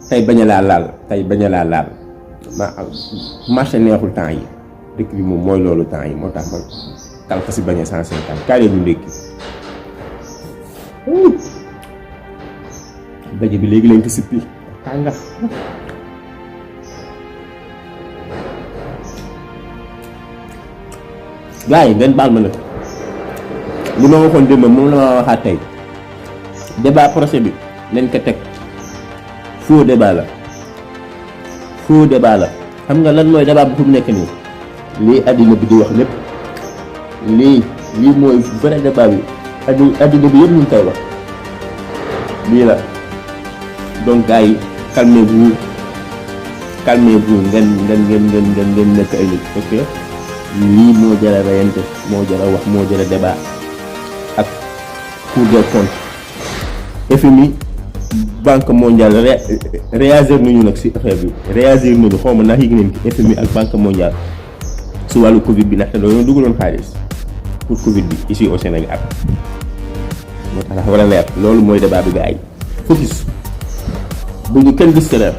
tey bañ a laal marché neexul temps yi dëkk bi moom mooy loolu temps yi moo tax ma kalka si bañ a 150 kaay ñu ndékki baje bi léegi lañ ko sippi tànga gars yi ngeen baal ma nag li ma waxoon démb moom la ma waxaat tey débat procès bi nañ ko teg faux débat la xam nga lan mooy débat bu fu mu nekk nii lii àddina bi di wax lépp lii mooy vrai débat bi àddina bi yëpp ñu ngi koy wax lii la donc gars yi calmez-vous ngeen nekk ay nit parce que lii moo jëla rayante moo jëla wax moo jëla débat ak Cour des comptes FMI banque mondiale réagir nañu nag si affaire bi réagir nañu xaw ma ndax yëg nañ ci FMI ak banque mondiale si wàllu Covid bi ndaxte dañoo dugaloon xaalis pour Covid bi ici au Sénégal moo tax dafa war a leer loolu mooy débat bi gars yi focus bu ñu kenn gis te leer